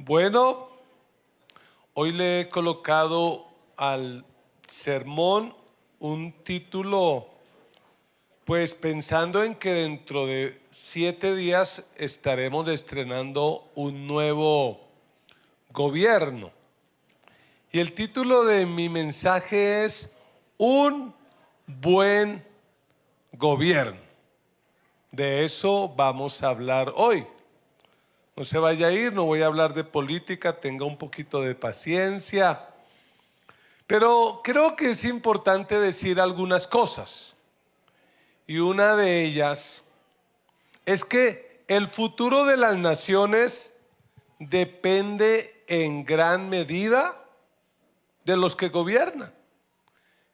Bueno, hoy le he colocado al sermón un título, pues pensando en que dentro de 7 días estaremos estrenando un nuevo gobierno. Y el título de mi mensaje es Un buen gobierno. De eso vamos a hablar hoy. No se vaya a ir, no voy a hablar de política, tenga un poquito de paciencia. Pero creo que es importante decir algunas cosas. Y una de ellas es que el futuro de las naciones depende en gran medida de los que gobiernan.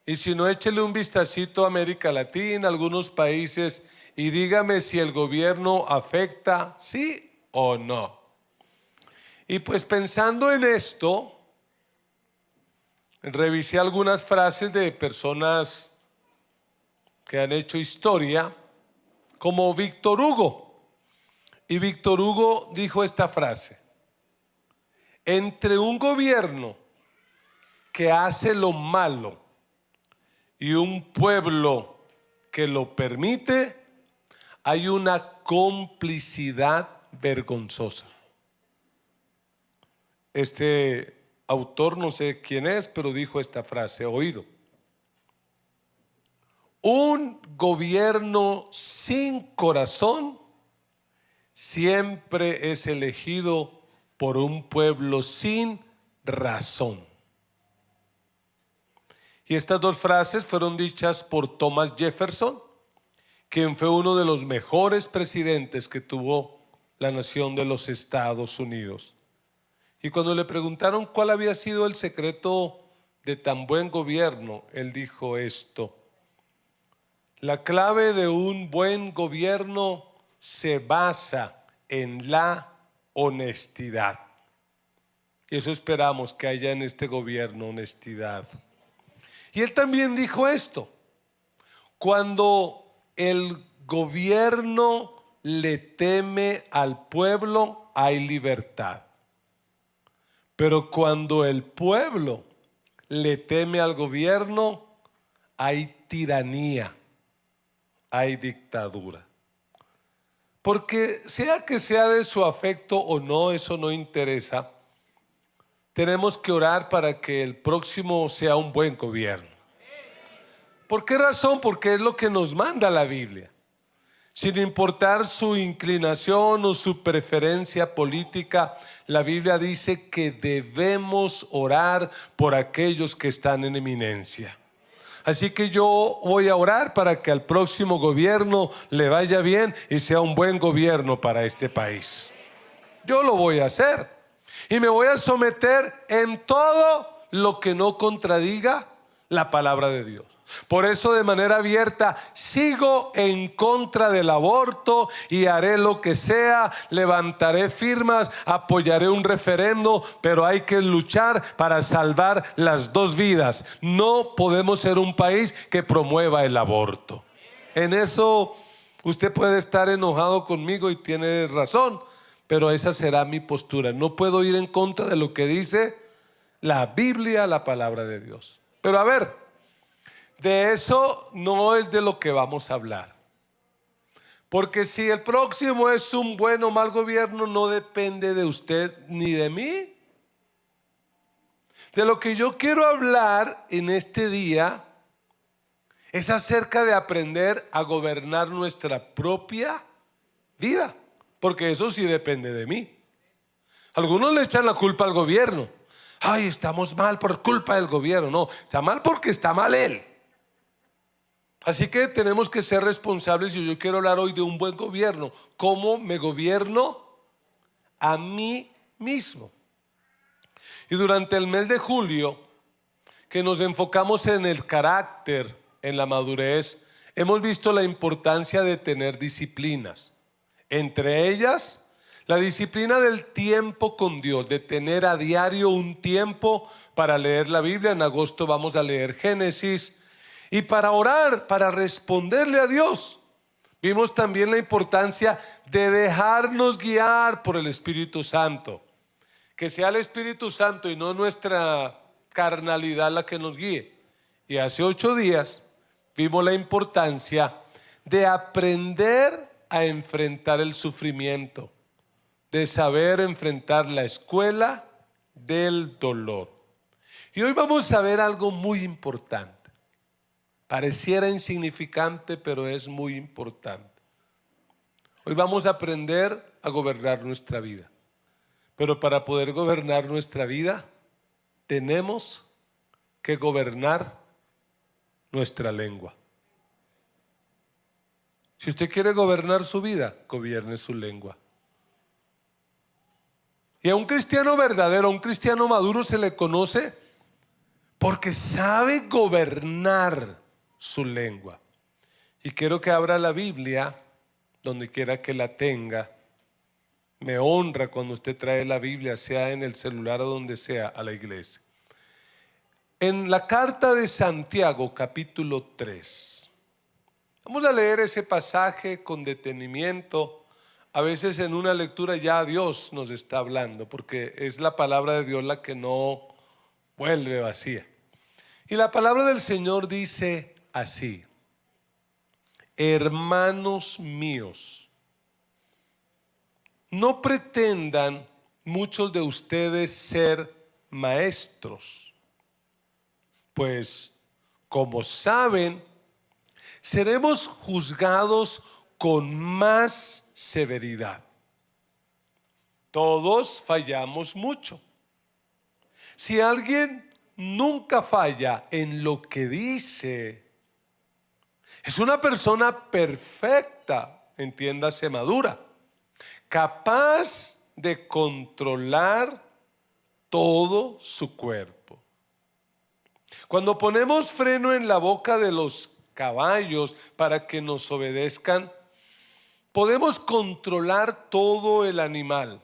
Y si no, échele un vistacito a América Latina, algunos países, y dígame si el gobierno afecta, sí o no. Y pues pensando en esto, revisé algunas frases de personas que han hecho historia, como Víctor Hugo. Y Víctor Hugo dijo esta frase: entre un gobierno que hace lo malo y un pueblo que lo permite, hay una complicidad vergonzosa. Este autor, no sé quién es, pero dijo esta frase, he oído. Un gobierno sin corazón siempre es elegido por un pueblo sin razón. Y estas dos frases fueron dichas por Thomas Jefferson, quien fue uno de los mejores presidentes que tuvo la nación de los Estados Unidos. Y cuando le preguntaron cuál había sido el secreto de tan buen gobierno, él dijo esto: la clave de un buen gobierno se basa en la honestidad. Y eso esperamos que haya en este gobierno, honestidad. Y él también dijo esto: cuando el gobierno le teme al pueblo, hay libertad. Pero cuando el pueblo le teme al gobierno, hay tiranía, hay dictadura. Porque sea que sea de su afecto o no, eso no interesa. Tenemos que orar para que el próximo sea un buen gobierno. ¿Por qué razón? Porque es lo que nos manda la Biblia. Sin importar su inclinación o su preferencia política, la Biblia dice que debemos orar por aquellos que están en eminencia. Así que yo voy a orar para que al próximo gobierno le vaya bien y sea un buen gobierno para este país. Yo lo voy a hacer y me voy a someter en todo lo que no contradiga la palabra de Dios. Por eso, de manera abierta, sigo en contra del aborto y haré lo que sea, levantaré firmas, apoyaré un referendo, pero hay que luchar para salvar las dos vidas. No podemos ser un país que promueva el aborto. En eso usted puede estar enojado conmigo y tiene razón, pero esa será mi postura. No puedo ir en contra de lo que dice la Biblia, la palabra de Dios. Pero a ver, de eso no es de lo que vamos a hablar. Porque si el próximo es un buen o mal gobierno, no depende de usted ni de mí. De lo que yo quiero hablar en este día es acerca de aprender a gobernar nuestra propia vida. Porque eso sí depende de mí. Algunos le echan la culpa al gobierno. Ay, estamos mal por culpa del gobierno. No, está mal porque está mal él. Así que tenemos que ser responsables y yo quiero hablar hoy de un buen gobierno. ¿Cómo me gobierno a mí mismo? Y durante el mes de julio, que nos enfocamos en el carácter, en la madurez, hemos visto la importancia de tener disciplinas. Entre ellas, la disciplina del tiempo con Dios, de tener a diario un tiempo para leer la Biblia. En agosto vamos a leer Génesis. Y para orar, para responderle a Dios. Vimos también la importancia de dejarnos guiar por el Espíritu Santo, que sea el Espíritu Santo y no nuestra carnalidad la que nos guíe. Y hace 8 días vimos la importancia de aprender a enfrentar el sufrimiento, de saber enfrentar la escuela del dolor. Y hoy vamos a ver algo muy importante. Pareciera insignificante, pero es muy importante. Hoy vamos a aprender a gobernar nuestra vida. Pero para poder gobernar nuestra vida, tenemos que gobernar nuestra lengua. Si usted quiere gobernar su vida, gobierne su lengua. Y a un cristiano verdadero, a un cristiano maduro se le conoce porque sabe gobernar su lengua. Y quiero que abra la Biblia donde quiera que la tenga. Me honra cuando usted trae la Biblia, sea en el celular o donde sea, a la iglesia. En la carta de Santiago, capítulo 3. Vamos a leer ese pasaje con detenimiento. A veces en una lectura ya Dios nos está hablando, porque es la palabra de Dios la que no vuelve vacía. Y la palabra del Señor dice así: hermanos míos, no pretendan muchos de ustedes ser maestros, pues como saben, seremos juzgados con más severidad. Todos fallamos mucho. Si alguien nunca falla en lo que dice, es una persona perfecta, entiéndase, madura, capaz de controlar todo su cuerpo. Cuando ponemos freno en la boca de los caballos para que nos obedezcan, podemos controlar todo el animal.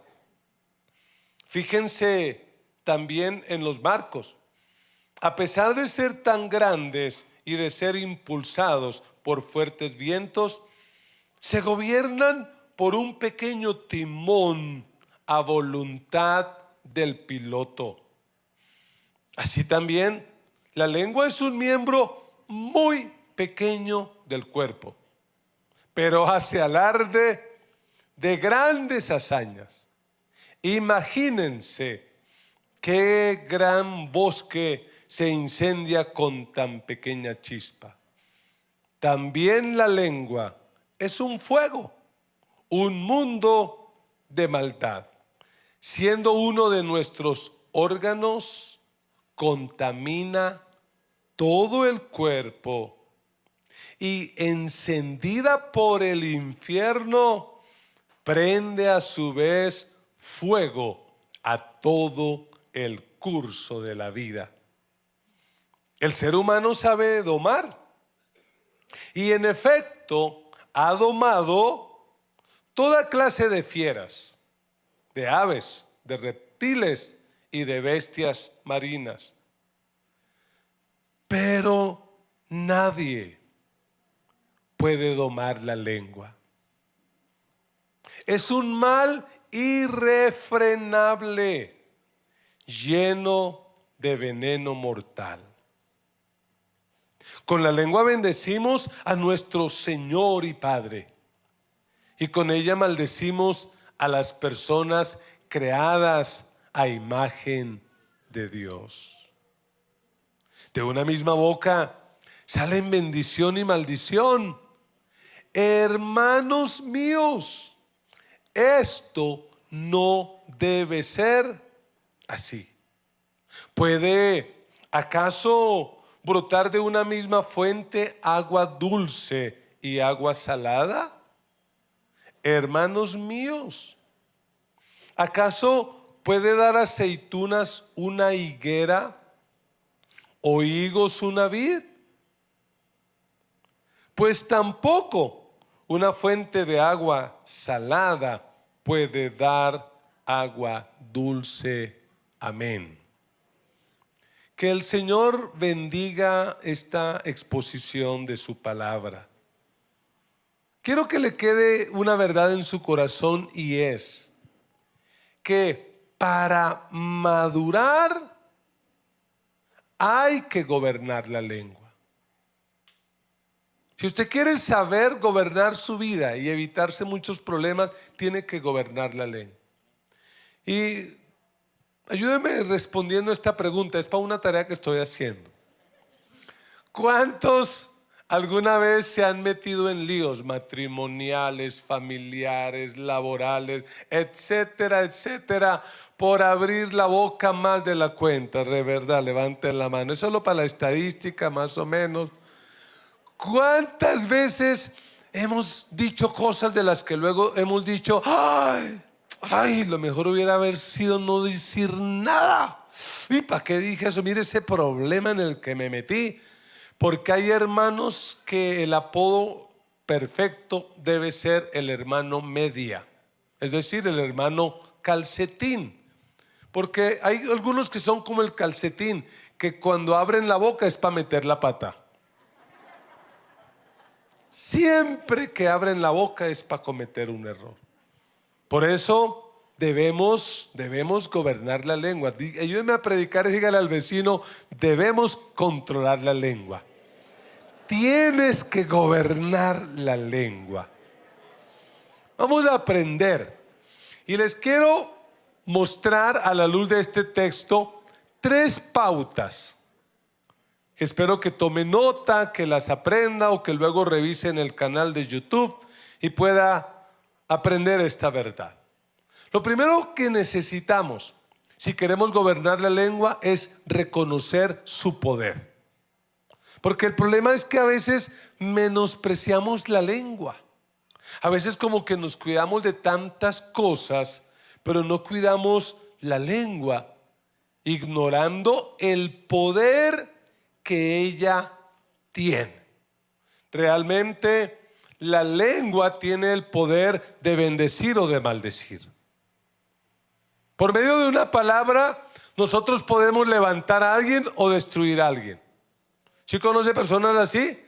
Fíjense también en los barcos. A pesar de ser tan grandes y de ser impulsados por fuertes vientos, se gobiernan por un pequeño timón a voluntad del piloto. Así también, la lengua es un miembro muy pequeño del cuerpo, pero hace alarde de grandes hazañas. Imagínense qué gran bosque se incendia con tan pequeña chispa. También la lengua es un fuego, un mundo de maldad. Siendo uno de nuestros órganos, contamina todo el cuerpo y encendida por el infierno, prende a su vez fuego a todo el curso de la vida. El ser humano sabe domar y en efecto ha domado toda clase de fieras, de aves, de reptiles y de bestias marinas. Pero nadie puede domar la lengua. Es un mal irrefrenable, lleno de veneno mortal. Con la lengua bendecimos a nuestro Señor y Padre, y con ella maldecimos a las personas creadas a imagen de Dios. De una misma boca salen bendición y maldición. Hermanos míos, esto no debe ser así. ¿Puede acaso brotar de una misma fuente agua dulce y agua salada? Hermanos míos, ¿acaso puede dar aceitunas una higuera o higos una vid? Pues tampoco una fuente de agua salada puede dar agua dulce. Amén. Que el Señor bendiga esta exposición de su palabra. Quiero que le quede una verdad en su corazón, y es que para madurar hay que gobernar la lengua. Si usted quiere saber gobernar su vida y evitarse muchos problemas, tiene que gobernar la lengua. Y ayúdeme respondiendo esta pregunta, es para una tarea que estoy haciendo. ¿Cuántos alguna vez se han metido en líos matrimoniales, familiares, laborales, etcétera, etcétera, por abrir la boca más de la cuenta? De verdad, levanten la mano. Es solo para la estadística, más o menos. ¿Cuántas veces hemos dicho cosas de las que luego hemos dicho, ay, lo mejor hubiera haber sido no decir nada? ¿Y para qué dije eso? Mire ese problema en el que me metí. Porque hay hermanos que el apodo perfecto debe ser el hermano media, es decir, el hermano calcetín. Porque hay algunos que son como el calcetín, que cuando abren la boca es para meter la pata. Siempre que abren la boca es para cometer un error. Por eso debemos gobernar la lengua. Ayúdeme a predicar y dígale al vecino, debemos controlar la lengua. Tienes que gobernar la lengua. Vamos a aprender. Y les quiero mostrar a la luz de este texto 3 pautas. Espero que tome nota, que las aprenda o que luego revise en el canal de YouTube y pueda aprender esta verdad. Lo primero que necesitamos, si queremos gobernar la lengua, es reconocer su poder. Porque el problema es que a veces menospreciamos la lengua. A veces como que nos cuidamos de tantas cosas, pero no cuidamos la lengua, ignorando el poder que ella tiene. Realmente la lengua tiene el poder de bendecir o de maldecir. Por medio de una palabra nosotros podemos levantar a alguien o destruir a alguien. ¿Sí conoce personas así?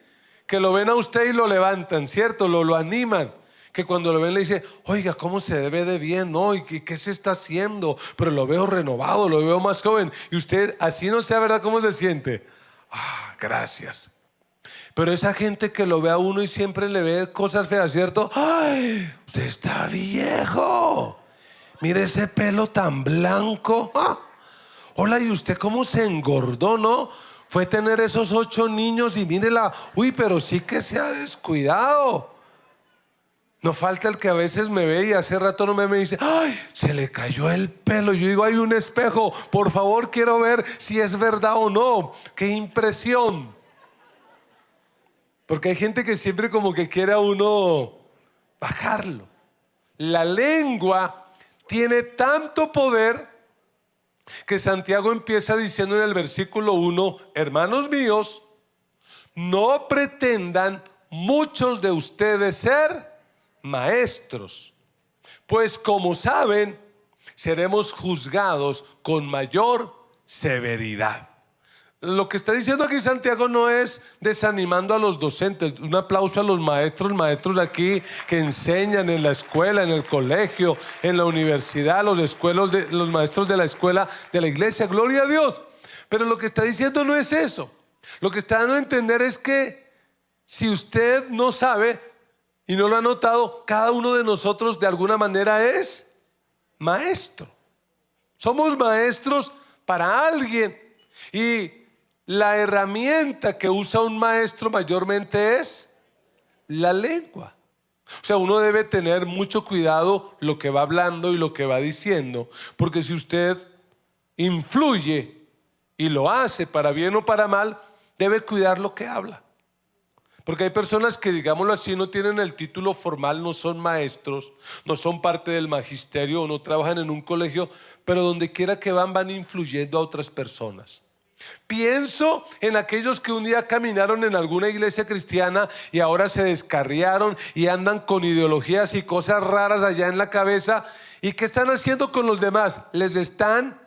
Que lo ven a usted y lo levantan, ¿cierto? Lo animan. Que cuando lo ven le dicen, oiga, ¿cómo se debe de bien? ¿No? ¿Y qué se está haciendo? Pero lo veo renovado, lo veo más joven. Y usted así no sabe, ¿verdad? ¿Cómo se siente? Gracias. Pero esa gente que lo ve a uno y siempre le ve cosas feas, ¿cierto? ¡Ay! Usted está viejo. Mire ese pelo tan blanco. Hola, ¿y usted cómo se engordó, no? Fue tener esos 8 niños y mírela. Uy, pero sí que se ha descuidado. No falta el que a veces me ve y hace rato no me dice, ay, se le cayó el pelo. Yo digo, hay un espejo, por favor, quiero ver si es verdad o no. Qué impresión. Porque hay gente que siempre como que quiere a uno bajarlo. La lengua tiene tanto poder que Santiago empieza diciendo en el versículo 1, hermanos míos, no pretendan muchos de ustedes ser maestros, pues como saben, seremos juzgados con mayor severidad. Lo que está diciendo aquí Santiago no es desanimando a los docentes. Un aplauso a los maestros aquí que enseñan en la escuela, en el colegio, en la universidad, los maestros de la escuela de la iglesia, gloria a Dios. Pero lo que está diciendo no es eso. Lo que está dando a entender es que si usted no sabe y no lo ha notado, cada uno de nosotros de alguna manera es maestro. Somos maestros para alguien. Y la herramienta que usa un maestro mayormente es la lengua. O sea, uno debe tener mucho cuidado lo que va hablando y lo que va diciendo, porque si usted influye y lo hace para bien o para mal, debe cuidar lo que habla. Porque hay personas que, digámoslo así, no tienen el título formal, no son maestros, no son parte del magisterio o no trabajan en un colegio, pero donde quiera que van influyendo a otras personas. Pienso en aquellos que un día caminaron en alguna iglesia cristiana y ahora se descarriaron y andan con ideologías y cosas raras allá en la cabeza. ¿Y qué están haciendo con los demás? Les están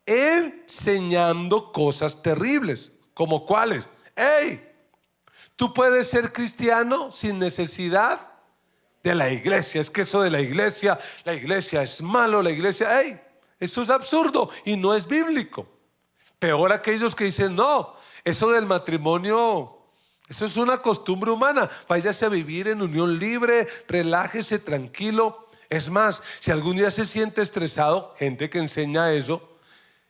enseñando cosas terribles. ¿Como cuáles? ¡Ey! Tú puedes ser cristiano sin necesidad de la iglesia. Es que eso de la iglesia es malo, la iglesia, ¡ey! Eso es absurdo y no es bíblico. Peor aquellos que dicen, no, eso del matrimonio, eso es una costumbre humana. Váyase a vivir en unión libre, relájese tranquilo. Es más, si algún día se siente estresado, gente que enseña eso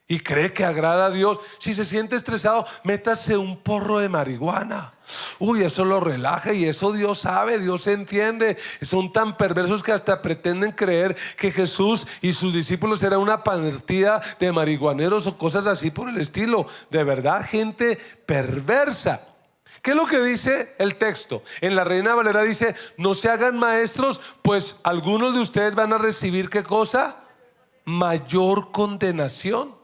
y cree que agrada a Dios, si se siente estresado, métase un porro de marihuana. Uy, eso lo relaja y eso Dios sabe, Dios entiende. Son tan perversos que hasta pretenden creer que Jesús y sus discípulos eran una partida de marihuaneros o cosas así por el estilo. De verdad, gente perversa. ¿Qué es lo que dice el texto? En la Reina Valera dice, no se hagan maestros, pues algunos de ustedes van a recibir, ¿qué cosa? Mayor condenación.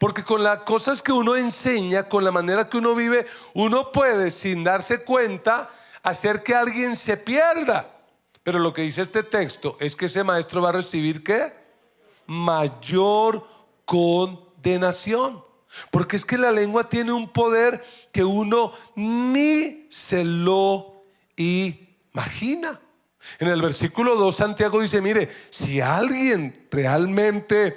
Porque con las cosas que uno enseña, con la manera que uno vive, uno puede, sin darse cuenta, hacer que alguien se pierda. Pero lo que dice este texto es que ese maestro va a recibir, ¿qué? Mayor condenación. Porque es que la lengua tiene un poder que uno ni se lo imagina. En el versículo 2 Santiago dice, mire, si alguien realmente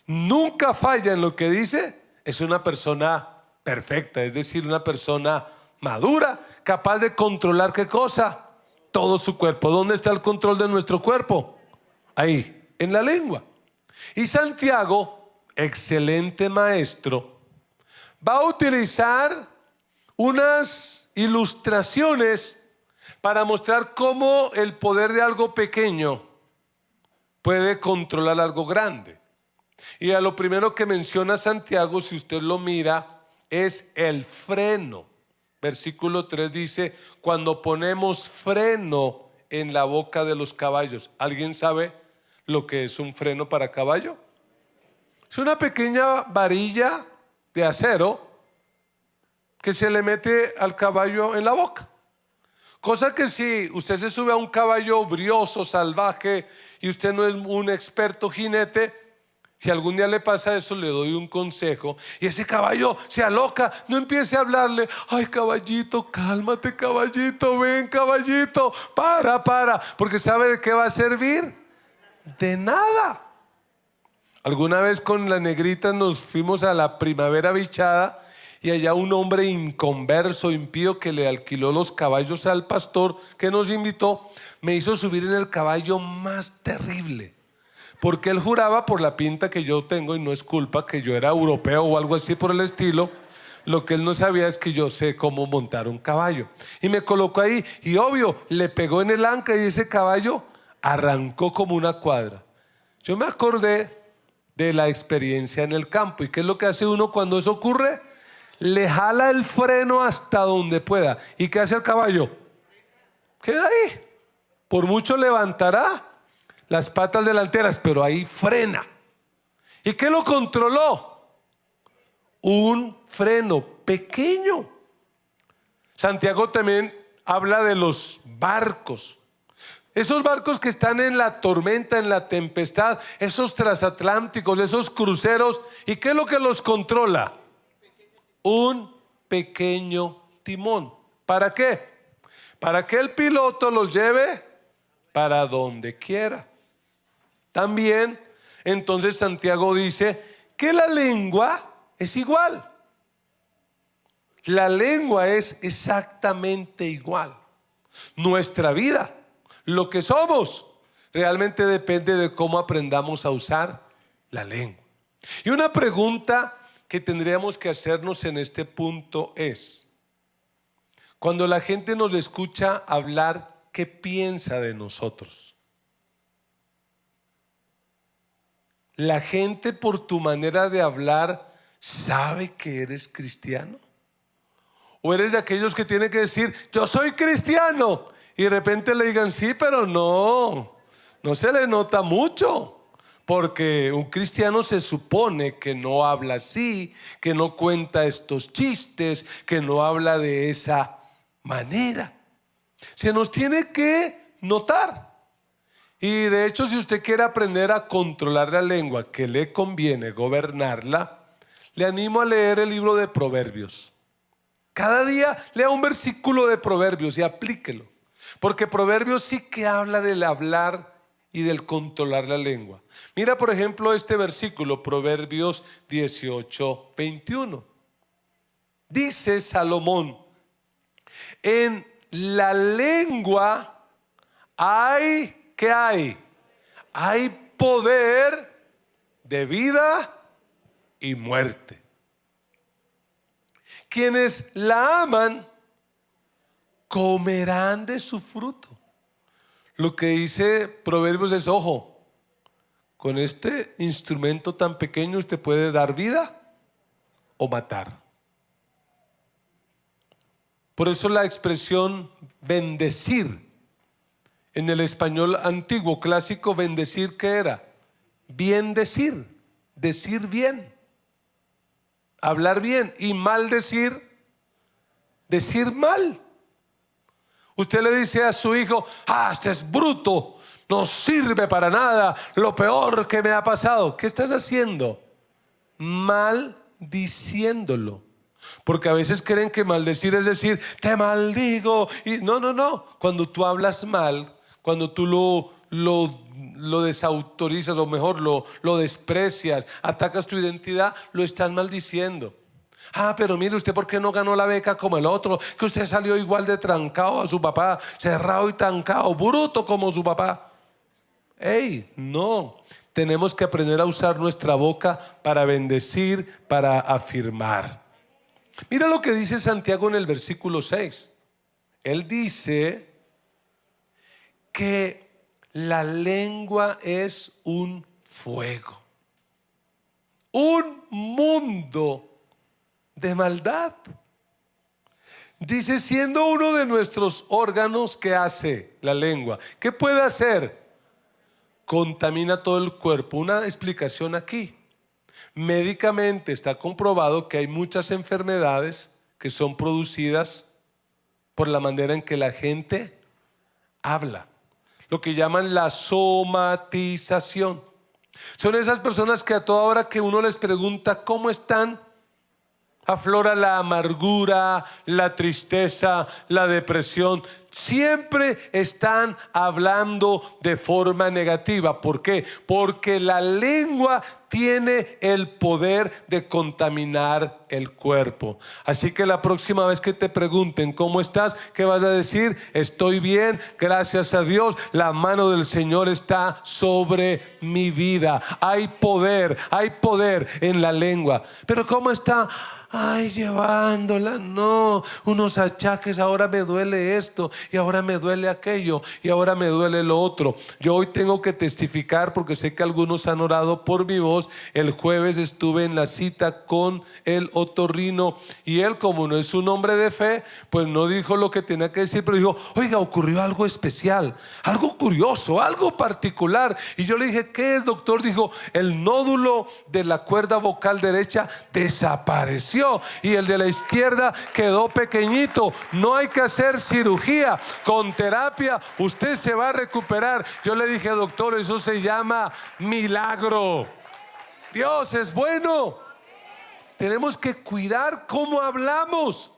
nunca falla en lo que dice, es una persona perfecta, es decir, una persona madura, capaz de controlar ¿qué cosa? Todo su cuerpo. ¿Dónde está el control de nuestro cuerpo? Ahí, en la lengua. Y Santiago, excelente maestro, va a utilizar unas ilustraciones para mostrar cómo el poder de algo pequeño puede controlar algo grande. Y a lo primero que menciona Santiago, si usted lo mira, es el freno. Versículo 3 dice, cuando ponemos freno en la boca de los caballos. ¿Alguien sabe lo que es un freno para caballo? Es una pequeña varilla de acero que se le mete al caballo en la boca. Cosa que si usted se sube a un caballo brioso, salvaje, y usted no es un experto jinete, si algún día le pasa eso, le doy un consejo, y ese caballo se aloca, no empiece a hablarle, ay caballito, cálmate caballito, ven caballito, para, porque ¿sabe de qué va a servir? De nada. Alguna vez con la negrita nos fuimos a la Primavera Bichada y allá un hombre inconverso, impío, que le alquiló los caballos al pastor que nos invitó, me hizo subir en el caballo más terrible. Porque él juraba, por la pinta que yo tengo, y no es culpa, que yo era europeo o algo así por el estilo. Lo que él no sabía es que yo sé cómo montar un caballo. Y me colocó ahí y obvio, le pegó en el anca y ese caballo arrancó como una cuadra. Yo me acordé de la experiencia en el campo. ¿Y qué es lo que hace uno cuando eso ocurre? Le jala el freno hasta donde pueda. ¿Y qué hace el caballo? Queda ahí. Por mucho levantará las patas delanteras, pero ahí frena. ¿Y qué lo controló? Un freno pequeño. Santiago también habla de los barcos. Esos barcos que están en la tormenta, en la tempestad, esos transatlánticos, esos cruceros. ¿Y qué es lo que los controla? Un pequeño timón. ¿Para qué? Para que el piloto los lleve para donde quiera. También, entonces Santiago dice que la lengua es igual. La lengua es exactamente igual. Nuestra vida, lo que somos, realmente depende de cómo aprendamos a usar la lengua. Y una pregunta que tendríamos que hacernos en este punto es, cuando la gente nos escucha hablar, ¿qué piensa de nosotros? ¿La gente por tu manera de hablar sabe que eres cristiano? ¿O eres de aquellos que tienen que decir, yo soy cristiano? Y de repente le digan, sí, pero no se le nota mucho. Porque un cristiano se supone que no habla así, que no cuenta estos chistes, que no habla de esa manera. Se nos tiene que notar. Y de hecho, si usted quiere aprender a controlar la lengua, que le conviene gobernarla, le animo a leer el libro de Proverbios. Cada día lea un versículo de Proverbios y aplíquelo. Porque Proverbios sí que habla del hablar y del controlar la lengua. Mira, por ejemplo, este versículo, Proverbios 18:21. Dice Salomón: en la lengua hay, ¿qué hay? Hay poder de vida y muerte. Quienes la aman comerán de su fruto. Lo que dice Proverbios es: ojo, con este instrumento tan pequeño usted puede dar vida o matar. Por eso la expresión bendecir, en el español antiguo clásico, bendecir, ¿qué era? Bien decir, decir bien, hablar bien, y maldecir, decir mal. Usted le dice a su hijo: este es bruto, no sirve para nada, lo peor que me ha pasado. ¿Qué estás haciendo? Maldiciéndolo. Porque a veces creen que maldecir es decir, te maldigo. Y no. Cuando tú hablas mal, cuando tú lo desautorizas, o mejor, lo desprecias, atacas tu identidad, lo estás maldiciendo. Pero mire, ¿usted por qué no ganó la beca como el otro? Que usted salió igual de trancado a su papá, cerrado y trancado, bruto como su papá. No. Tenemos que aprender a usar nuestra boca para bendecir, para afirmar. Mira lo que dice Santiago en el versículo 6. Él dice que la lengua es un fuego, un mundo de maldad. Dice, siendo uno de nuestros órganos, ¿qué hace la lengua? ¿Qué puede hacer? Contamina todo el cuerpo. Una explicación aquí. Médicamente está comprobado que hay muchas enfermedades que son producidas por la manera en que la gente habla, lo que llaman la somatización. Son esas personas que a toda hora que uno les pregunta cómo están, aflora la amargura, la tristeza, la depresión. Siempre están hablando de forma negativa. ¿Por qué? Porque la lengua tiene el poder de contaminar el cuerpo. Así que la próxima vez que te pregunten ¿cómo estás?, ¿qué vas a decir? Estoy bien, gracias a Dios, la mano del Señor está sobre mi vida. Hay poder en la lengua. Pero ¿cómo está? Llevándola, no, unos achaques, ahora me duele esto, y ahora me duele aquello, y ahora me duele lo otro. Yo hoy tengo que testificar, porque sé que algunos han orado por mi voz. El jueves estuve en la cita con el otorrino, y él, como no es un hombre de fe, pues no dijo lo que tenía que decir, pero dijo: oiga, ocurrió algo especial, algo curioso, algo particular. Y yo le dije: ¿qué es, doctor? Dijo: el nódulo de la cuerda vocal derecha desapareció y el de la izquierda quedó pequeñito. No hay que hacer cirugía, con terapia usted se va a recuperar. Yo le dije: doctor, eso se llama milagro. Dios es bueno. Tenemos que cuidar cómo hablamos.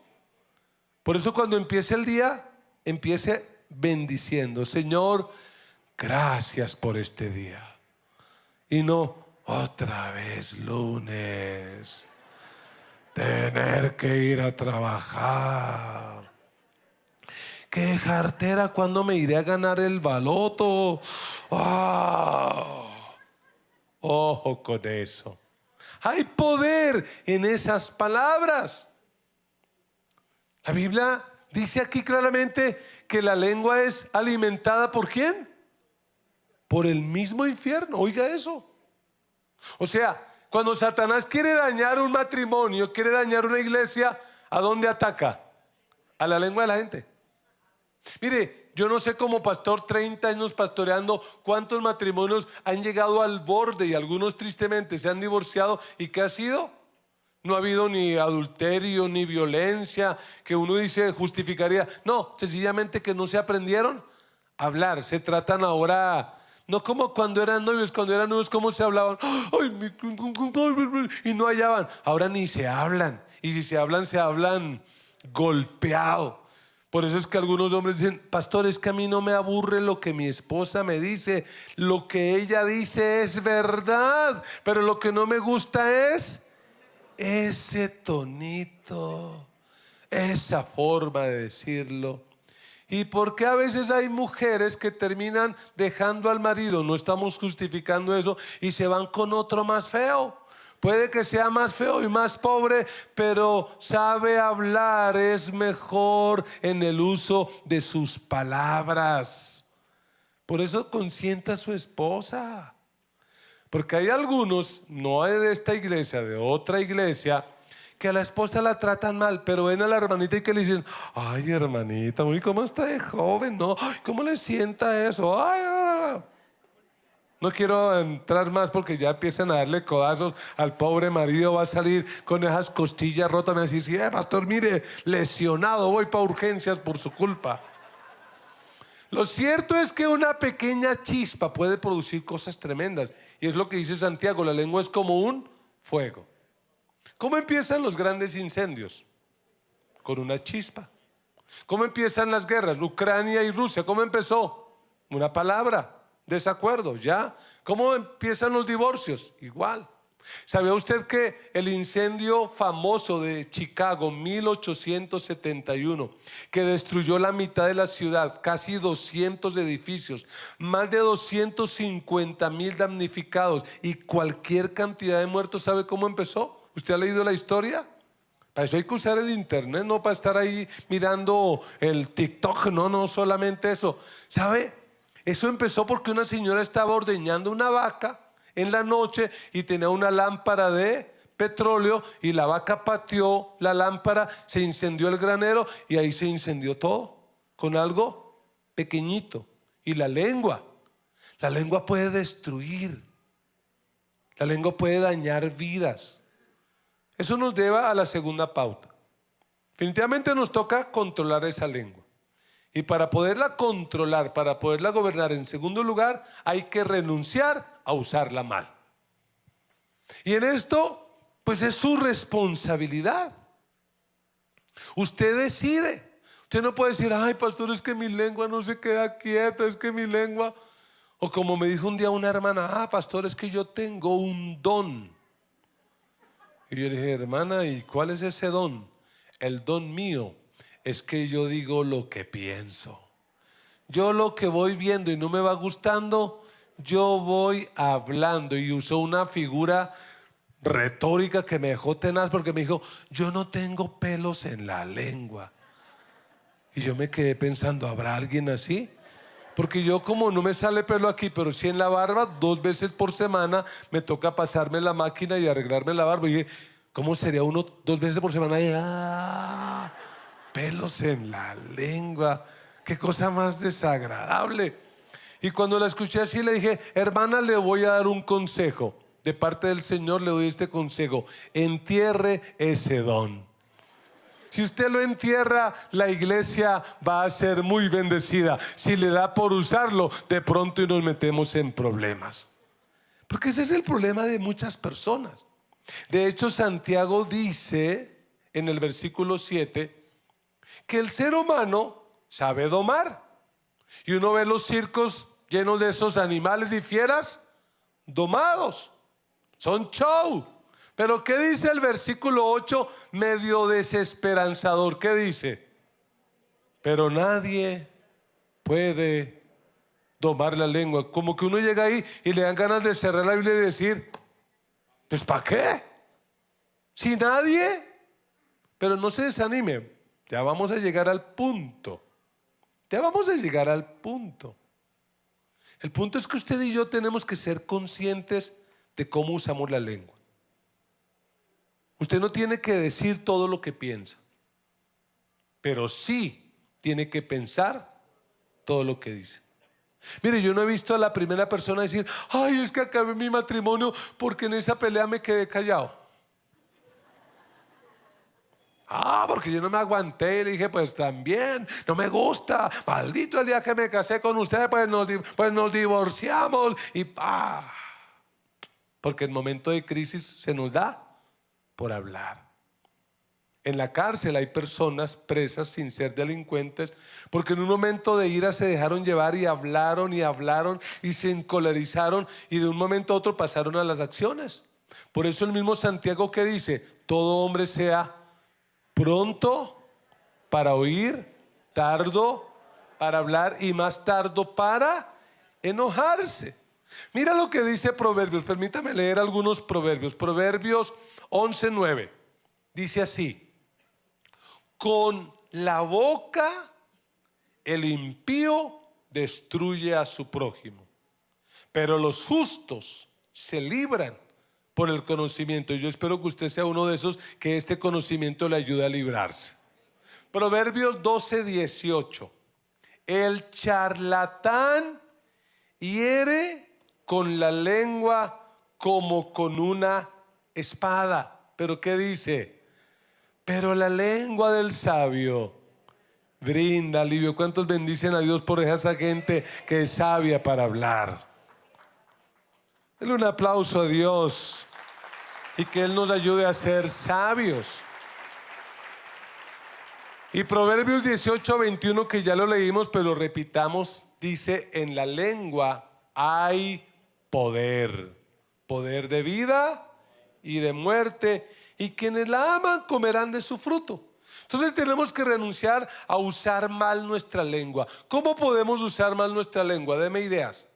Por eso cuando empiece el día, empiece bendiciendo: Señor, gracias por este día. Y no: otra vez lunes, tener que ir a trabajar, qué jartera, ¿cuándo me iré a ganar el baloto? Ojo con eso. Hay poder en esas palabras. La Biblia dice aquí claramente que la lengua es alimentada ¿por quién? Por el mismo infierno. Oiga eso. O sea, cuando Satanás quiere dañar un matrimonio, quiere dañar una iglesia, ¿a dónde ataca? A la lengua de la gente. Mire, yo no sé, como pastor, 30 años pastoreando, cuántos matrimonios han llegado al borde, y algunos tristemente se han divorciado. ¿Y qué ha sido? No ha habido ni adulterio ni violencia que uno dice justificaría. No, sencillamente que no se aprendieron a hablar. Se tratan ahora, no como cuando eran novios. Cuando eran novios, ¿cómo se hablaban? Y no hallaban. Ahora ni se hablan. Y si se hablan golpeado. Por eso es que algunos hombres dicen, pastor, es que a mí no me aburre lo que mi esposa me dice. Lo que ella dice es verdad, pero lo que no me gusta es ese tonito, esa forma de decirlo. ¿Y por qué a veces hay mujeres que terminan dejando al marido? No estamos justificando eso y se van con otro más feo. Puede que sea más feo y más pobre, pero sabe hablar, es mejor en el uso de sus palabras. Por eso consienta a su esposa. Porque hay algunos, no de esta iglesia, de otra iglesia, que a la esposa la tratan mal, pero ven a la hermanita y que le dicen, ay hermanita, uy, ¿cómo está de joven? No, ay, ¿cómo le sienta eso? Ay, no quiero entrar más porque ya empiezan a darle codazos al pobre marido, va a salir con esas costillas rotas, me va a decir, sí, pastor, mire, lesionado, voy para urgencias por su culpa. Lo cierto es que una pequeña chispa puede producir cosas tremendas. Y es lo que dice Santiago, la lengua es como un fuego. ¿Cómo empiezan los grandes incendios? Con una chispa. ¿Cómo empiezan las guerras? Ucrania y Rusia, ¿cómo empezó? Una palabra, desacuerdo, ya. ¿Cómo empiezan los divorcios? Igual. ¿Sabía usted que el incendio famoso de Chicago, 1871, que destruyó la mitad de la ciudad, casi 200 edificios, más de 250,000 damnificados y cualquier cantidad de muertos? ¿Sabe cómo empezó? ¿Usted ha leído la historia? Para eso hay que usar el internet, no para estar ahí mirando el TikTok, no solamente eso. ¿Sabe? Eso empezó porque una señora estaba ordeñando una vaca en la noche y tenía una lámpara de petróleo y la vaca pateó la lámpara, se incendió el granero y ahí se incendió todo con algo pequeñito. Y la lengua puede destruir, la lengua puede dañar vidas. Eso nos lleva a la segunda pauta. Definitivamente nos toca controlar esa lengua. Y para poderla controlar, para poderla gobernar, en segundo lugar, hay que renunciar a usarla mal. Y en esto, pues es su responsabilidad. Usted decide. Usted no puede decir, ay pastor, es que mi lengua no se queda quieta, es que mi lengua... O como me dijo un día una hermana, pastor, es que yo tengo un don. Y yo le dije, hermana, ¿y cuál es ese don? El don mío es que yo digo lo que pienso. Yo lo que voy viendo y no me va gustando, yo voy hablando. Y usó una figura retórica que me dejó tenaz porque me dijo, yo no tengo pelos en la lengua. Y yo me quedé pensando, ¿habrá alguien así? Porque yo, como no me sale pelo aquí, pero sí en la barba, 2 veces por semana me toca pasarme la máquina y arreglarme la barba. Y dije, ¿cómo sería uno 2 veces por semana? Y, pelos en la lengua, qué cosa más desagradable. Y cuando la escuché así le dije, hermana, le voy a dar un consejo. De parte del Señor le doy este consejo: entierre ese don. Si usted lo entierra, la iglesia va a ser muy bendecida. Si le da por usarlo, de pronto y nos metemos en problemas. Porque ese es el problema de muchas personas. De hecho, Santiago dice en el versículo 7 que el ser humano sabe domar. Y uno ve los circos llenos de esos animales y fieras domados. Son show. Pero ¿qué dice el versículo 8? Medio desesperanzador. ¿Qué dice? Pero nadie puede domar la lengua. Como que uno llega ahí y le dan ganas de cerrar la Biblia y decir, pues ¿para qué? Si nadie. Pero no se desanime, ya vamos a llegar al punto. Ya vamos a llegar al punto. El punto es que usted y yo tenemos que ser conscientes de cómo usamos la lengua. Usted no tiene que decir todo lo que piensa, pero sí tiene que pensar todo lo que dice. Mire, yo no he visto a la primera persona decir, ay, es que acabé mi matrimonio porque en esa pelea me quedé callado. Porque yo no me aguanté y le dije, pues también, no me gusta, maldito el día que me casé con usted, pues nos divorciamos y porque el momento de crisis se nos da por hablar. En la cárcel hay personas presas sin ser delincuentes porque en un momento de ira se dejaron llevar y hablaron y se encolerizaron y de un momento a otro pasaron a las acciones. Por eso el mismo Santiago que dice, todo hombre sea pronto para oír, tardo para hablar y más tardo para enojarse. Mira lo que dice Proverbios, permítame leer algunos proverbios. Proverbios 11:9 dice así: con la boca el impío destruye a su prójimo, pero los justos se libran por el conocimiento. Y yo espero que usted sea uno de esos que este conocimiento le ayude a librarse. Proverbios 12:18. El charlatán hiere con la lengua como con una espada. ¿Pero qué dice? Pero la lengua del sabio brinda alivio. ¿Cuántos bendicen a Dios por esa gente que es sabia para hablar? Denle un aplauso a Dios y que Él nos ayude a ser sabios. Y Proverbios 18:21, que ya lo leímos, pero repitamos, dice: en la lengua hay poder, poder de vida y de muerte, y quienes la aman comerán de su fruto. Entonces tenemos que renunciar a usar mal nuestra lengua. ¿Cómo podemos usar mal nuestra lengua? Deme ideas.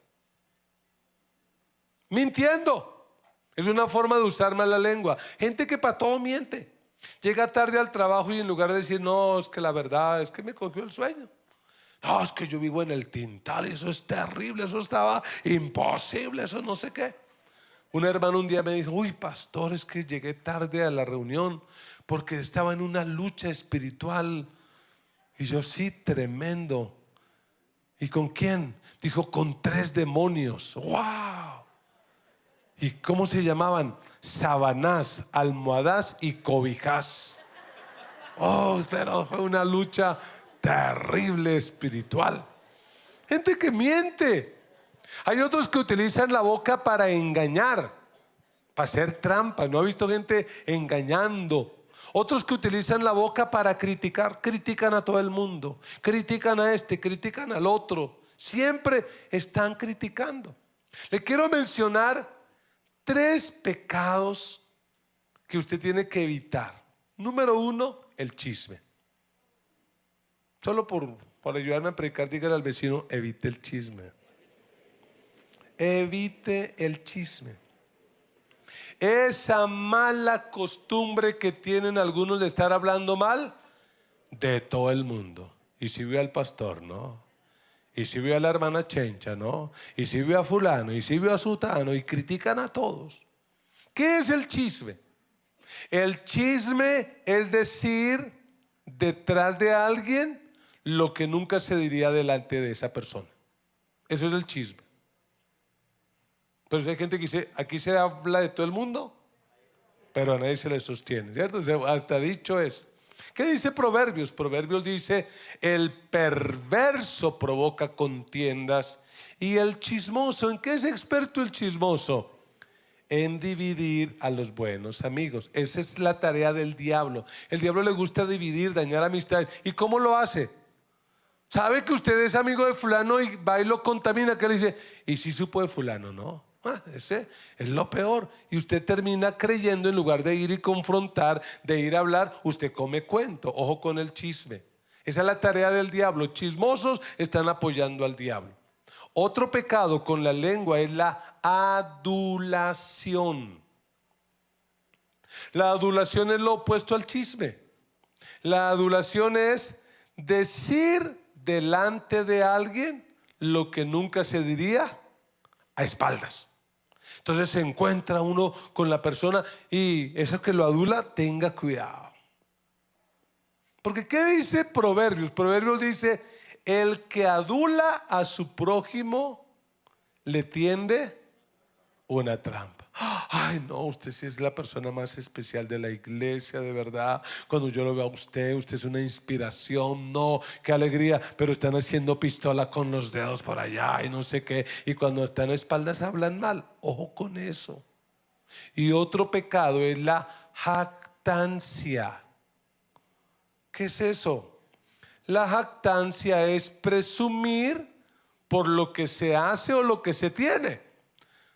Mintiendo. Es una forma de usar mal la lengua. Gente que para todo miente. Llega tarde al trabajo y en lugar de decir, no, es que la verdad es que me cogió el sueño. No, es que yo vivo en el Tintal y eso es terrible, eso estaba imposible, eso no sé qué. Un hermano un día me dijo, uy, pastor, es que llegué tarde a la reunión porque estaba en una lucha espiritual. Y yo, sí, tremendo. ¿Y con quién? Dijo, con 3 demonios. ¡Wow! ¿Y cómo se llamaban? Sabanás, almohadás y cobijas. Oh, pero fue una lucha terrible espiritual. Gente que miente. Hay otros que utilizan la boca para engañar, para hacer trampa. ¿No ha visto gente engañando? Otros que utilizan la boca para criticar. Critican a todo el mundo. Critican a este, critican al otro. Siempre están criticando. Le quiero mencionar 3 pecados que usted tiene que evitar. Número 1, el chisme. Solo por ayudarme a predicar, dígale al vecino, evite el chisme. Evite el chisme. Esa mala costumbre que tienen algunos de estar hablando mal de todo el mundo. Y si ve al pastor, ¿no? Y si ve a la hermana Chencha, ¿no? Y si ve a fulano, y si ve a sutano, y critican a todos. ¿Qué es el chisme? El chisme es decir detrás de alguien lo que nunca se diría delante de esa persona. Eso es el chisme. Pero si hay gente que dice, aquí se habla de todo el mundo, pero a nadie se le sostiene, ¿cierto? O sea, hasta dicho es. ¿Qué dice Proverbios? Proverbios dice, el perverso provoca contiendas y el chismoso, ¿en qué es experto el chismoso? En dividir a los buenos amigos. Esa es la tarea del diablo. El diablo le gusta dividir, dañar amistades. ¿Y cómo lo hace? Sabe que usted es amigo de fulano y va y lo contamina, que le dice, ¿y si supo de fulano? No, ese es lo peor. Y usted termina creyendo, en lugar de ir y confrontar, de ir a hablar, usted come cuento. Ojo con el chisme. Esa es la tarea del diablo. Chismosos están apoyando al diablo. Otro pecado con la lengua es la adulación. La adulación es lo opuesto al chisme. La adulación es decir delante de alguien lo que nunca se diría a espaldas. Entonces se encuentra uno con la persona y eso que lo adula, tenga cuidado. Porque ¿qué dice Proverbios? Proverbios dice, el que adula a su prójimo le tiende una trampa. Ay, no, usted sí es la persona más especial de la iglesia, de verdad. Cuando yo lo veo a usted, usted es una inspiración. No, qué alegría. Pero están haciendo pistola con los dedos por allá y no sé qué. Y cuando están a espaldas hablan mal. Ojo con eso. Y otro pecado es la jactancia. ¿Qué es eso? La jactancia es presumir por lo que se hace o lo que se tiene.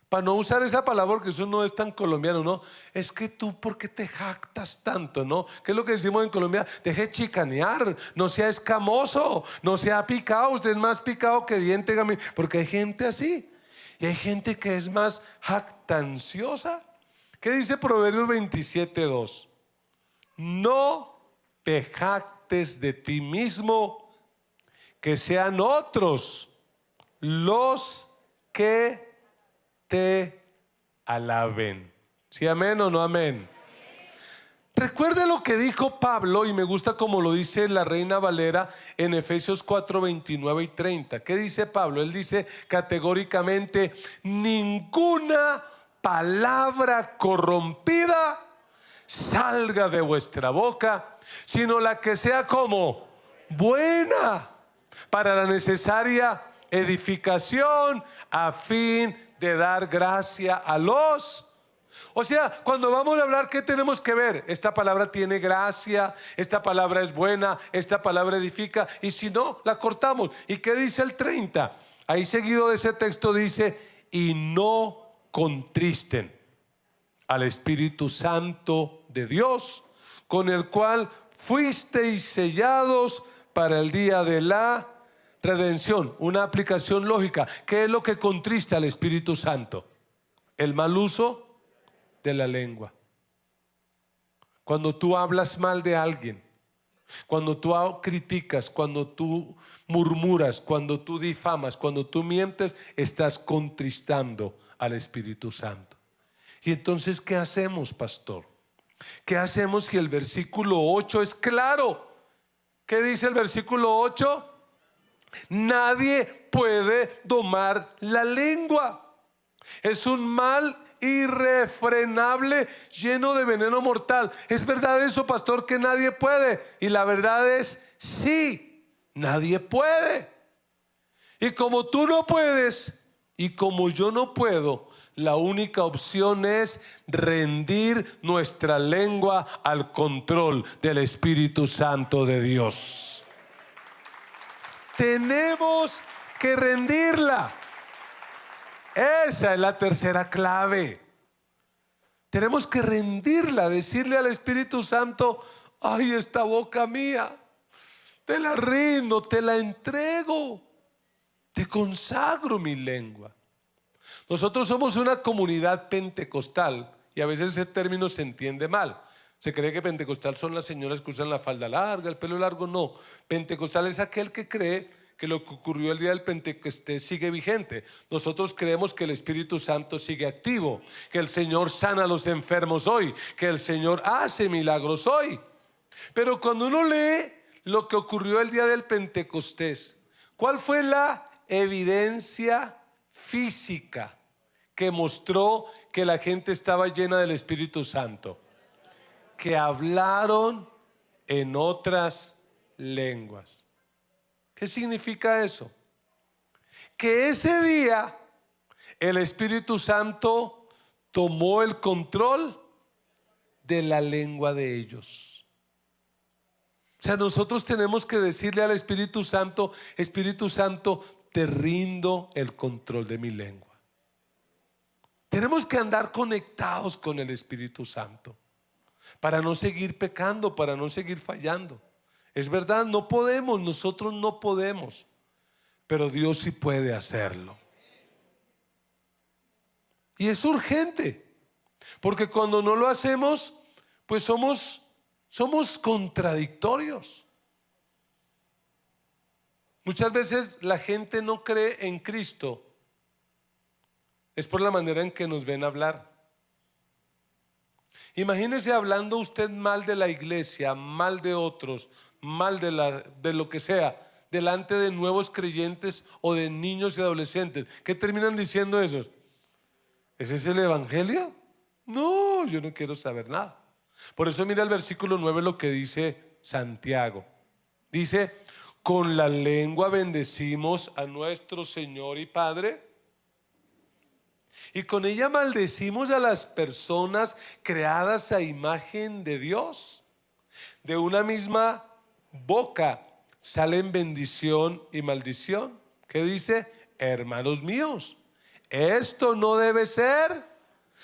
Para no usar esa palabra porque eso no es tan colombiano, ¿no? Es que tú, ¿por qué te jactas tanto, no? ¿Qué es lo que decimos en Colombia? Deje chicanear, no sea escamoso, no sea picado. Usted es más picado que diente, porque hay gente así. Y hay gente que es más jactanciosa. ¿Qué dice Proverbios 27:2? No te jactes de ti mismo, que sean otros los que te alaben. ¿Sí, amén o no amén? Recuerde lo que dijo Pablo, y me gusta como lo dice la Reina Valera en Efesios 4:29 y 30. ¿Qué dice Pablo? Él dice categóricamente: ninguna palabra corrompida salga de vuestra boca, sino la que sea como buena para la necesaria edificación, a fin de dar gracia a los. O sea, cuando vamos a hablar, ¿qué tenemos que ver? Esta palabra tiene gracia, esta palabra es buena, esta palabra edifica, y si no, la cortamos. ¿Y qué dice el 30? Ahí seguido de ese texto dice: y no contristen al Espíritu Santo de Dios, con el cual fuisteis sellados para el día de la redención. Una aplicación lógica. ¿Qué es lo que contrista al Espíritu Santo? El mal uso de la lengua. Cuando tú hablas mal de alguien, cuando tú criticas, cuando tú murmuras, cuando tú difamas, cuando tú mientes, estás contristando al Espíritu Santo. Y entonces, ¿qué hacemos, pastor? ¿Qué hacemos si el versículo 8 es claro? ¿Qué dice el versículo 8? Nadie puede domar la lengua. Es un mal irrefrenable, lleno de veneno mortal. ¿Es verdad eso, pastor, que nadie puede? Y la verdad es sí, nadie puede. Y como tú no puedes y como yo no puedo, la única opción es rendir nuestra lengua al control del Espíritu Santo de Dios. Tenemos que rendirla. Esa es la tercera clave. Tenemos que rendirla, decirle al Espíritu Santo: ay, esta boca mía, te la rindo, te la entrego, te consagro mi lengua. Nosotros somos una comunidad pentecostal y a veces ese término se entiende mal. Se cree que pentecostal son las señoras que usan la falda larga, el pelo largo. No, pentecostal es aquel que cree que lo que ocurrió el día del Pentecostés sigue vigente. Nosotros creemos que el Espíritu Santo sigue activo, que el Señor sana a los enfermos hoy, que el Señor hace milagros hoy. Pero cuando uno lee lo que ocurrió el día del Pentecostés, ¿cuál fue la evidencia física que mostró que la gente estaba llena del Espíritu Santo? Que hablaron en otras lenguas. ¿Qué significa eso? Que ese día el Espíritu Santo tomó el control de la lengua de ellos. O sea, nosotros tenemos que decirle al Espíritu Santo: Espíritu Santo, te rindo el control de mi lengua. Tenemos que andar conectados con el Espíritu Santo para no seguir pecando, para no seguir fallando. Es verdad, no podemos, nosotros no podemos, pero Dios sí puede hacerlo. Y es urgente, porque cuando no lo hacemos, pues somos contradictorios. Muchas veces la gente no cree en Cristo, es por la manera en que nos ven hablar. Imagínese hablando usted mal de la iglesia, mal de otros, mal de lo que sea, delante de nuevos creyentes o de niños y adolescentes. ¿Qué terminan diciendo esos? ¿Ese es el evangelio? No, yo no quiero saber nada. Por eso mira el versículo 9 lo que dice Santiago. Dice: con la lengua bendecimos a nuestro Señor y Padre, y con ella maldecimos a las personas creadas a imagen de Dios. De una misma boca salen bendición y maldición. ¿Qué dice? Hermanos míos, esto no debe ser.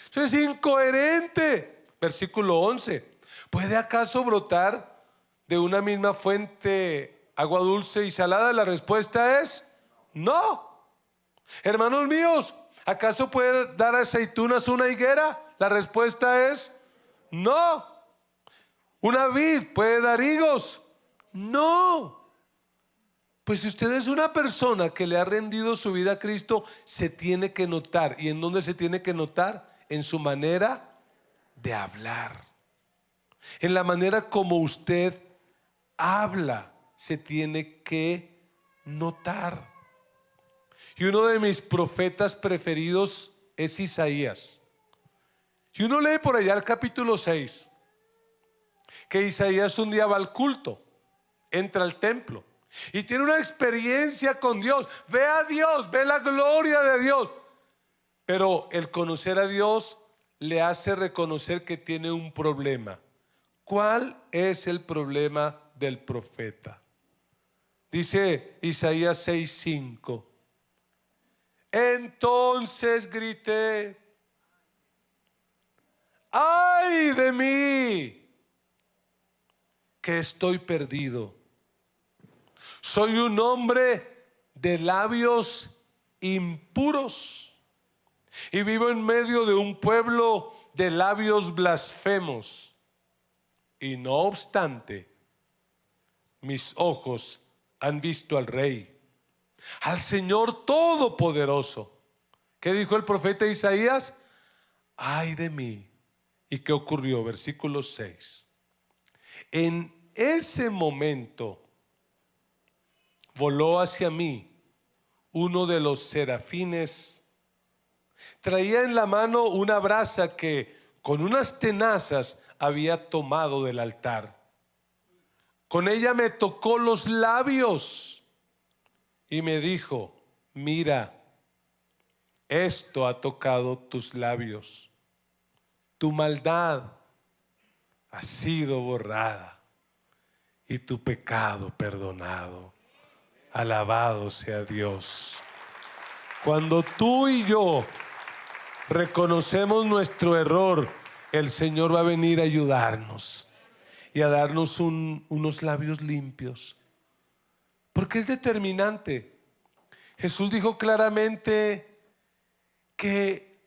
Eso es incoherente. Versículo 11. ¿Puede acaso brotar de una misma fuente agua dulce y salada? La respuesta es no. Hermanos míos, ¿acaso puede dar aceitunas una higuera? La respuesta es no. ¿Una vid puede dar higos? No. Pues si usted es una persona que le ha rendido su vida a Cristo, se tiene que notar. ¿Y en dónde se tiene que notar? En su manera de hablar. En la manera como usted habla, se tiene que notar. Y uno de mis profetas preferidos es Isaías. Y uno lee por allá el capítulo 6, que Isaías un día va al culto, entra al templo y tiene una experiencia con Dios. Ve a Dios, ve la gloria de Dios. Pero el conocer a Dios le hace reconocer que tiene un problema. ¿Cuál es el problema del profeta? Dice Isaías 6:5. Entonces grité: ¡ay de mí, que estoy perdido! Soy un hombre de labios impuros y vivo en medio de un pueblo de labios blasfemos. Y no obstante, mis ojos han visto al Rey, al Señor Todopoderoso. ¿Qué dijo el profeta Isaías? ¡ay de mí! ¿Y qué ocurrió? Versículo 6. En ese momento voló hacia mí uno de los serafines. Traía en la mano una brasa que con unas tenazas había tomado del altar. Con ella me tocó los labios y me dijo: mira, esto ha tocado tus labios. Tu maldad ha sido borrada y tu pecado perdonado. Alabado sea Dios. Cuando tú y yo reconocemos nuestro error, el Señor va a venir a ayudarnos y a darnos unos labios limpios. Porque es determinante. Jesús dijo claramente que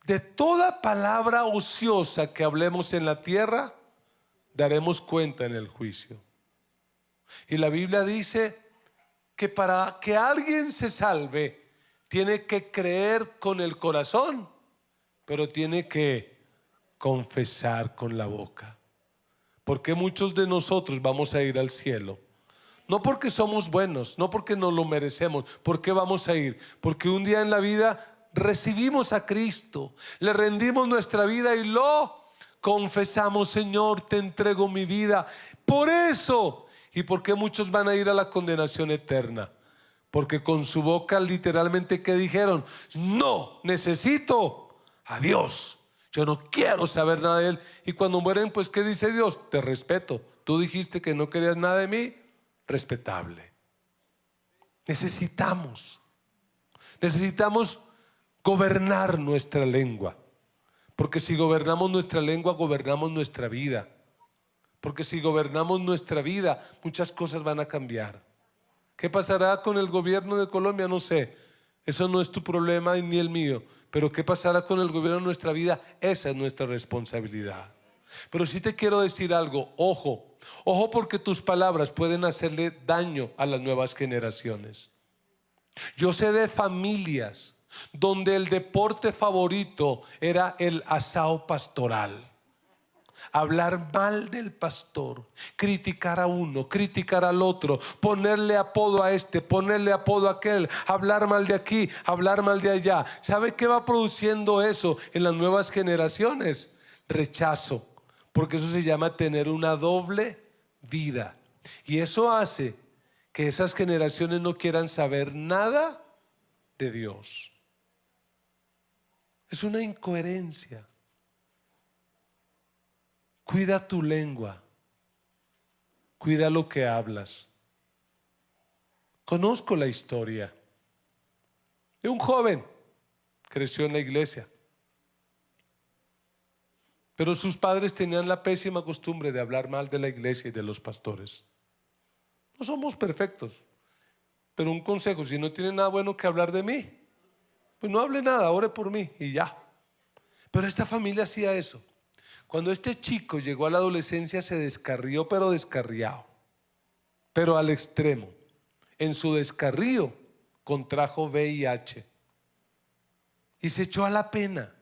de toda palabra ociosa que hablemos en la tierra, daremos cuenta en el juicio. Y la Biblia dice que para que alguien se salve, tiene que creer con el corazón, pero tiene que confesar con la boca. Porque muchos de nosotros vamos a ir al cielo, no porque somos buenos, no porque nos lo merecemos. ¿Por qué vamos a ir? Porque un día en la vida recibimos a Cristo, le rendimos nuestra vida y lo confesamos: Señor, te entrego mi vida. Por eso. ¿Y por qué muchos van a ir a la condenación eterna? Porque con su boca literalmente, ¿qué dijeron? No, necesito a Dios, yo no quiero saber nada de Él. Y cuando mueren, pues ¿qué dice Dios? Te respeto, tú dijiste que no querías nada de mí, respetable. Necesitamos gobernar nuestra lengua, porque si gobernamos nuestra lengua, gobernamos nuestra vida. Porque si gobernamos nuestra vida, muchas cosas van a cambiar. ¿Qué pasará con el gobierno de Colombia? No sé, eso no es tu problema ni el mío. Pero ¿qué pasará con el gobierno de nuestra vida? Esa es nuestra responsabilidad. Pero sí te quiero decir algo: ojo, ojo, porque tus palabras pueden hacerle daño a las nuevas generaciones. Yo sé de familias donde el deporte favorito era el asado pastoral. Hablar mal del pastor, criticar a uno, criticar al otro, ponerle apodo a este, ponerle apodo a aquel, hablar mal de aquí, hablar mal de allá. ¿Sabe qué va produciendo eso en las nuevas generaciones? Rechazo, porque eso se llama tener una doble vida. Y eso hace que esas generaciones no quieran saber nada de Dios. Es una incoherencia. Cuida tu lengua. Cuida lo que hablas. Conozco la historia de un joven, creció en la iglesia, pero sus padres tenían la pésima costumbre de hablar mal de la iglesia y de los pastores. No somos perfectos, pero un consejo: si no tiene nada bueno que hablar de mí, pues no hable nada, ore por mí y ya. Pero esta familia hacía eso. Cuando este chico llegó a la adolescencia se descarrió, pero descarriado, pero al extremo. En su descarrío contrajo VIH y se echó a la pena,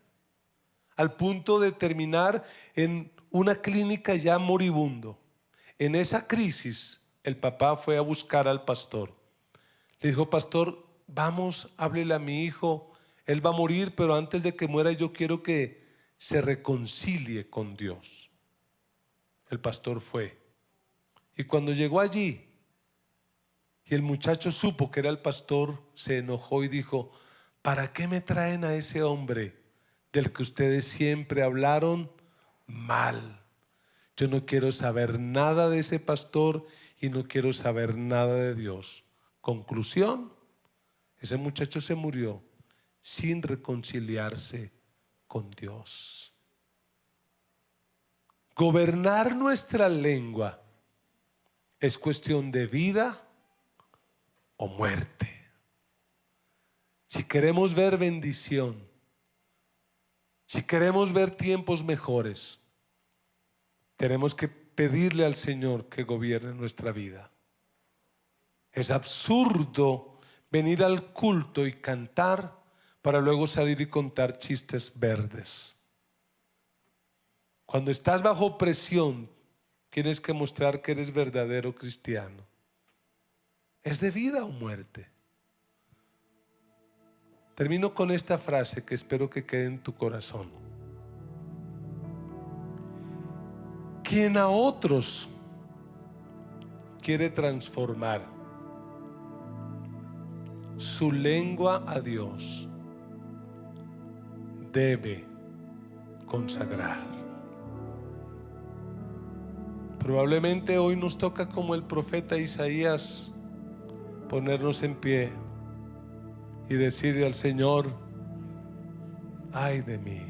al punto de terminar en una clínica ya moribundo. En esa crisis el papá fue a buscar al pastor. Le dijo: pastor, vamos, háblele a mi hijo, él va a morir, pero antes de que muera yo quiero que se reconcilie con Dios. El pastor fue, y cuando llegó allí y el muchacho supo que era el pastor, se enojó y dijo: ¿para qué me traen a ese hombre del que ustedes siempre hablaron mal? Yo no quiero saber nada de ese pastor y no quiero saber nada de Dios. Conclusión: ese muchacho se murió sin reconciliarse con Dios. Gobernar nuestra lengua es cuestión de vida o muerte. Si queremos ver bendición, si queremos ver tiempos mejores, tenemos que pedirle al Señor que gobierne nuestra vida. Es absurdo venir al culto y cantar para luego salir y contar chistes verdes. Cuando estás bajo presión, tienes que mostrar que eres verdadero cristiano. ¿Es de vida o muerte? Termino con esta frase que espero que quede en tu corazón. Quien a otros quiere transformar su lengua a Dios, debe consagrar. Probablemente hoy nos toca, como el profeta Isaías, ponernos en pie y decirle al Señor: ay de mí,